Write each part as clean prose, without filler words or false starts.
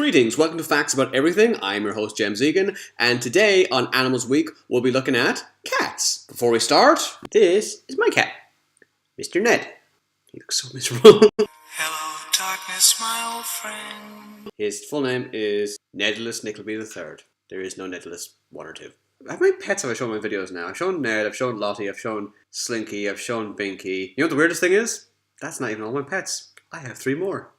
Greetings, welcome to Facts About Everything. I'm your host, James Egan, and today on Animals Week, we'll be looking at cats. Before we start, this is my cat, Mr. Ned. He looks so miserable. Hello, darkness, my old friend. His full name is Nedulus Nickleby III. There is no Nedulus 1 or 2. How many pets have I shown in my videos now? I've shown Ned, I've shown Lottie, I've shown Slinky, I've shown Binky. You know what the weirdest thing is? That's not even all my pets. I have 3 more.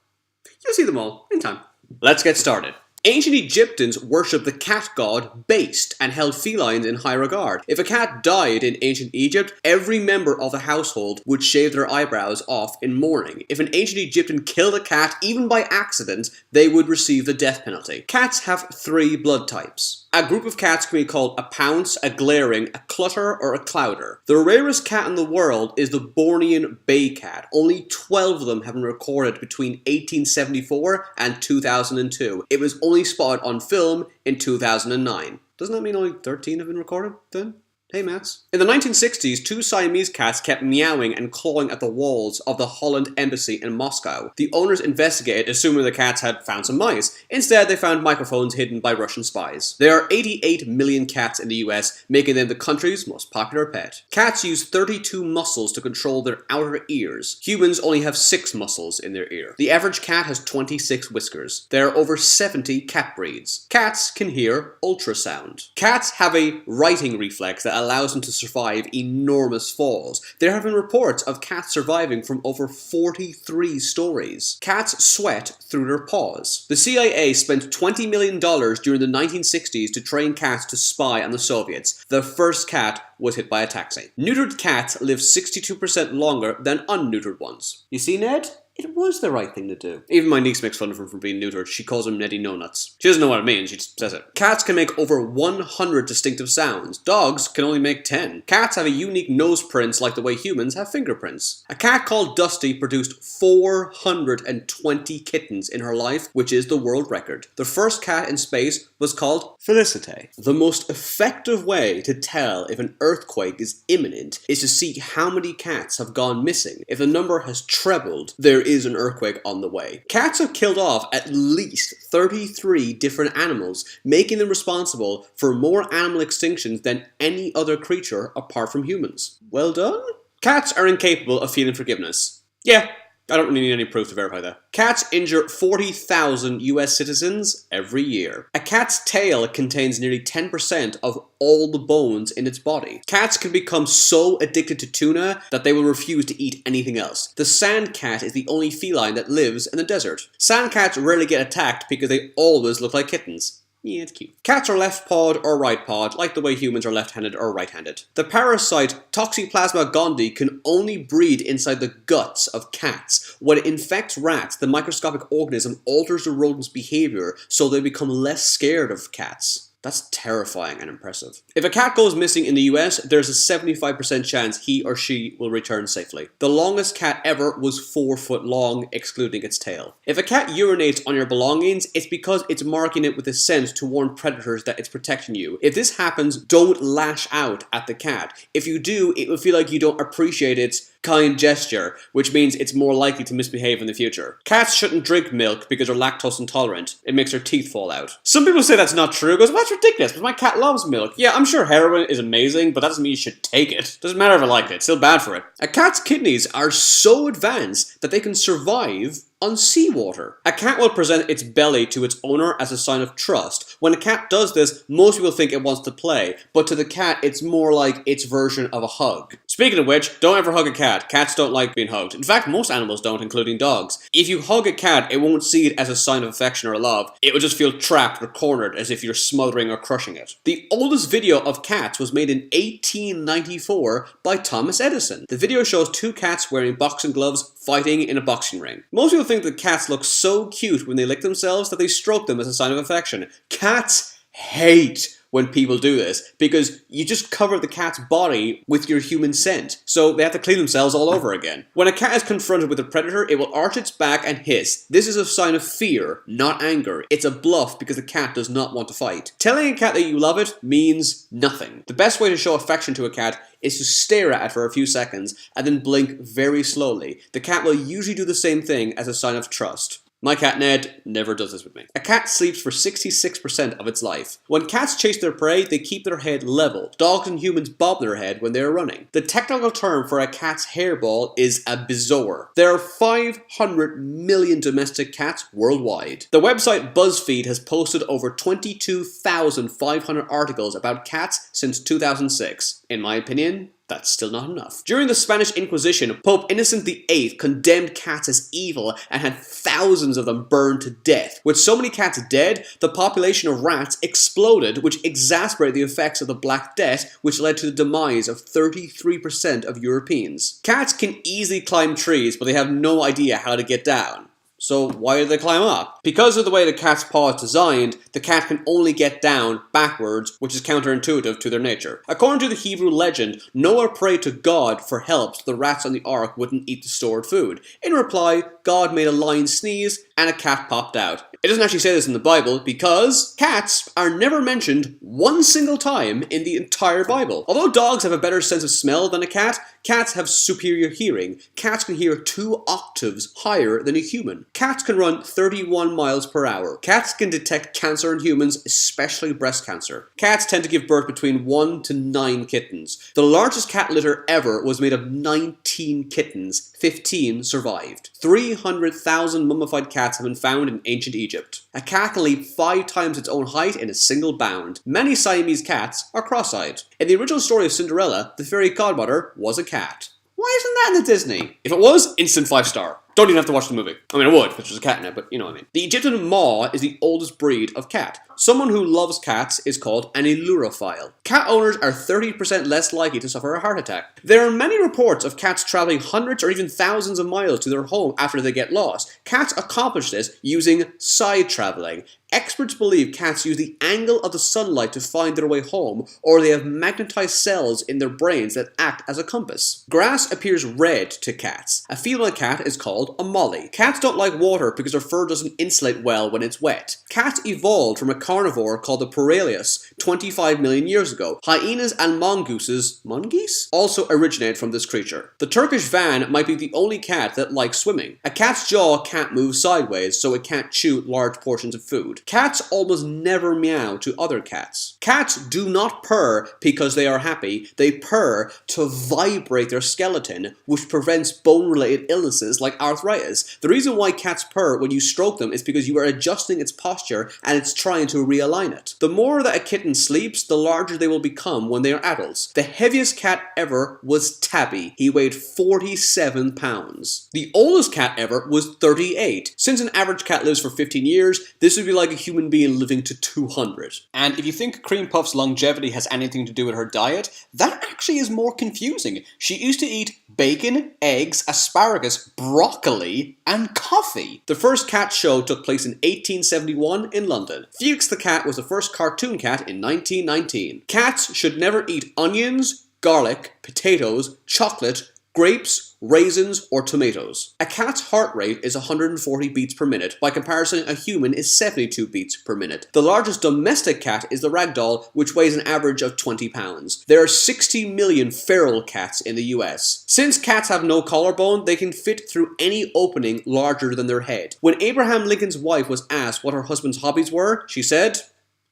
You'll see them all in time. Let's get started. Ancient Egyptians worshipped the cat god Based and held felines in high regard. If a cat died in ancient Egypt, every member of the household would shave their eyebrows off in mourning. If an ancient Egyptian killed a cat, even by accident, they would receive the death penalty. Cats have 3 blood types. A group of cats can be called a pounce, a glaring, a clutter, or a clouder. The rarest cat in the world is the Bornean bay cat. Only 12 of them have been recorded between 1874 and 2002. It was only spotted on film in 2009. Doesn't that mean only 13 have been recorded then? Hey, maths. In the 1960s, 2 Siamese cats kept meowing and clawing at the walls of the Holland embassy in Moscow. The owners investigated, assuming the cats had found some mice. Instead, they found microphones hidden by Russian spies. There are 88 million cats in the US, making them the country's most popular pet. Cats use 32 muscles to control their outer ears. Humans only have 6 muscles in their ear. The average cat has 26 whiskers. There are over 70 cat breeds. Cats can hear ultrasound. Cats have a writing reflex that allows them to survive enormous falls. There have been reports of cats surviving from over 43 stories. Cats sweat through their paws. The CIA spent $20 million during the 1960s to train cats to spy on the Soviets. The first cat was hit by a taxi. Neutered cats live 62% longer than unneutered ones. You see, Ned? It was the right thing to do. Even my niece makes fun of him for being neutered. She calls him Neddy No Nuts. She doesn't know what it means, she just says it. Cats can make over 100 distinctive sounds. Dogs can only make 10. Cats have a unique nose prints like the way humans have fingerprints. A cat called Dusty produced 420 kittens in her life, which is the world record. The first cat in space was called Felicite. The most effective way to tell if an earthquake is imminent is to see how many cats have gone missing. If the number has trebled, there is an earthquake on the way. Cats have killed off at least 33 different animals, making them responsible for more animal extinctions than any other creature apart from humans. Well done? Cats are incapable of feeling forgiveness. Yeah, I don't really need any proof to verify that. Cats injure 40,000 US citizens every year. A cat's tail contains nearly 10% of all the bones in its body. Cats can become so addicted to tuna that they will refuse to eat anything else. The sand cat is the only feline that lives in the desert. Sand cats rarely get attacked because they always look like kittens. Yeah, it's cute. Cats are left-pawed or right-pawed, like the way humans are left-handed or right-handed. The parasite Toxoplasma gondii can only breed inside the guts of cats. When it infects rats, the microscopic organism alters the rodent's behavior so they become less scared of cats. That's terrifying and impressive. If a cat goes missing in the US, there's a 75% chance he or she will return safely. The longest cat ever was 4 foot long, excluding its tail. If a cat urinates on your belongings, it's because it's marking it with a scent to warn predators that it's protecting you. If this happens, don't lash out at the cat. If you do, it will feel like you don't appreciate its kind gesture, which means it's more likely to misbehave in the future. Cats shouldn't drink milk because they're lactose intolerant. It makes their teeth fall out. Some people say that's not true. It goes, well, that's ridiculous, but my cat loves milk. Yeah, I'm sure heroin is amazing, but that doesn't mean you should take it. Doesn't matter if I like it, it's still bad for it. A cat's kidneys are so advanced that they can survive on seawater. A cat will present its belly to its owner as a sign of trust. When a cat does this, most people think it wants to play, but to the cat, it's more like its version of a hug. Speaking of which, don't ever hug a cat. Cats don't like being hugged. In fact, most animals don't, including dogs. If you hug a cat, it won't see it as a sign of affection or love. It will just feel trapped or cornered, as if you're smothering or crushing it. The oldest video of cats was made in 1894 by Thomas Edison. The video shows 2 cats wearing boxing gloves fighting in a boxing ring. Most people think that cats look so cute when they lick themselves that they stroke them as a sign of affection. Cats hate when people do this, because you just cover the cat's body with your human scent, so they have to clean themselves all over again. When a cat is confronted with a predator, it will arch its back and hiss. This is a sign of fear, not anger. It's a bluff because the cat does not want to fight. Telling a cat that you love it means nothing. The best way to show affection to a cat is to stare at it for a few seconds and then blink very slowly. The cat will usually do the same thing as a sign of trust. My cat Ned never does this with me. A cat sleeps for 66% of its life. When cats chase their prey, they keep their head level. Dogs and humans bob their head when they are running. The technical term for a cat's hairball is a bezoar. There are 500 million domestic cats worldwide. The website BuzzFeed has posted over 22,500 articles about cats since 2006. In my opinion, that's still not enough. During the Spanish Inquisition, Pope Innocent VIII condemned cats as evil and had thousands of them burned to death. With so many cats dead, the population of rats exploded, which exacerbated the effects of the Black Death, which led to the demise of 33% of Europeans. Cats can easily climb trees, but they have no idea how to get down. So why do they climb up? Because of the way the cat's paw is designed, the cat can only get down backwards, which is counterintuitive to their nature. According to the Hebrew legend, Noah prayed to God for help so the rats on the ark wouldn't eat the stored food. In reply, God made a lion sneeze and a cat popped out. It doesn't actually say this in the Bible because cats are never mentioned one single time in the entire Bible. Although dogs have a better sense of smell than a cat, cats have superior hearing. Cats can hear 2 octaves higher than a human. Cats can run 31 miles per hour. Cats can detect cancer in humans, especially breast cancer. Cats tend to give birth between 1 to 9 kittens. The largest cat litter ever was made of 19 kittens. 15 survived. 300,000 mummified cats have been found in ancient Egypt. A cat can leap 5 times its own height in a single bound. Many Siamese cats are cross-eyed. In the original story of Cinderella, the fairy godmother was a cat. Why isn't that in the Disney? If it was, instant 5-star. Don't even have to watch the movie. I mean, I would, if there's a cat in it, but you know what I mean. The Egyptian maw is the oldest breed of cat. Someone who loves cats is called an elurophile. Cat owners are 30% less likely to suffer a heart attack. There are many reports of cats traveling hundreds or even thousands of miles to their home after they get lost. Cats accomplish this using side traveling. Experts believe cats use the angle of the sunlight to find their way home, or they have magnetized cells in their brains that act as a compass. Grass appears red to cats. A female cat is called a molly. Cats don't like water because their fur doesn't insulate well when it's wet. Cats evolved from a carnivore called the Puralius 25 million years ago. Hyenas and mongooses also originate from this creature. The Turkish van might be the only cat that likes swimming. A cat's jaw can't move sideways, so it can't chew large portions of food. Cats almost never meow to other cats. Cats do not purr because they are happy. They purr to vibrate their skeleton, which prevents bone-related illnesses like arthritis. The reason why cats purr when you stroke them is because you are adjusting its posture and it's trying to realign it. The more that a kitten sleeps, the larger they will become when they are adults. The heaviest cat ever was Tabby. He weighed 47 pounds. The oldest cat ever was 38. Since an average cat lives for 15 years, this would be like a human being living to 200. And if you think Cream Puff's longevity has anything to do with her diet, that actually is more confusing. She used to eat bacon, eggs, asparagus, broccoli, and coffee. The first cat show took place in 1871 in London. Fuchs the cat was the first cartoon cat in 1919. Cats should never eat onions, garlic, potatoes, chocolate, grapes, raisins, or tomatoes. A cat's heart rate is 140 beats per minute. By comparison, a human is 72 beats per minute. The largest domestic cat is the ragdoll, which weighs an average of 20 pounds. There are 60 million feral cats in the US. Since cats have no collarbone, they can fit through any opening larger than their head. When Abraham Lincoln's wife was asked what her husband's hobbies were, she said,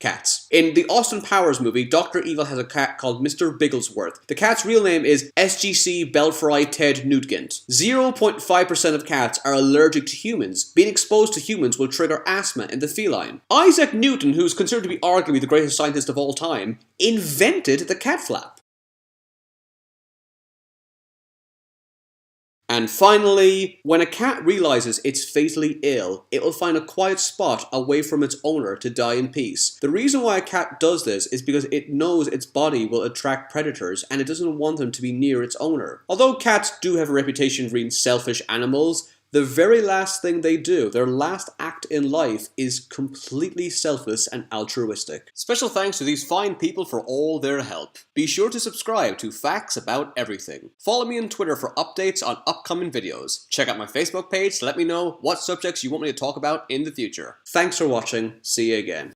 cats. In the Austin Powers movie, Dr. Evil has a cat called Mr. Bigglesworth. The cat's real name is SGC Belfry Ted Nugent. 0.5% of cats are allergic to humans. Being exposed to humans will trigger asthma in the feline. Isaac Newton, who's considered to be arguably the greatest scientist of all time, invented the cat flap. And finally, when a cat realizes it's fatally ill, it will find a quiet spot away from its owner to die in peace. The reason why a cat does this is because it knows its body will attract predators and it doesn't want them to be near its owner. Although cats do have a reputation for being selfish animals, the very last thing they do, their last act in life, is completely selfless and altruistic. Special thanks to these fine people for all their help. Be sure to subscribe to Facts About Everything. Follow me on Twitter for updates on upcoming videos. Check out my Facebook page to let me know what subjects you want me to talk about in the future. Thanks for watching. See you again.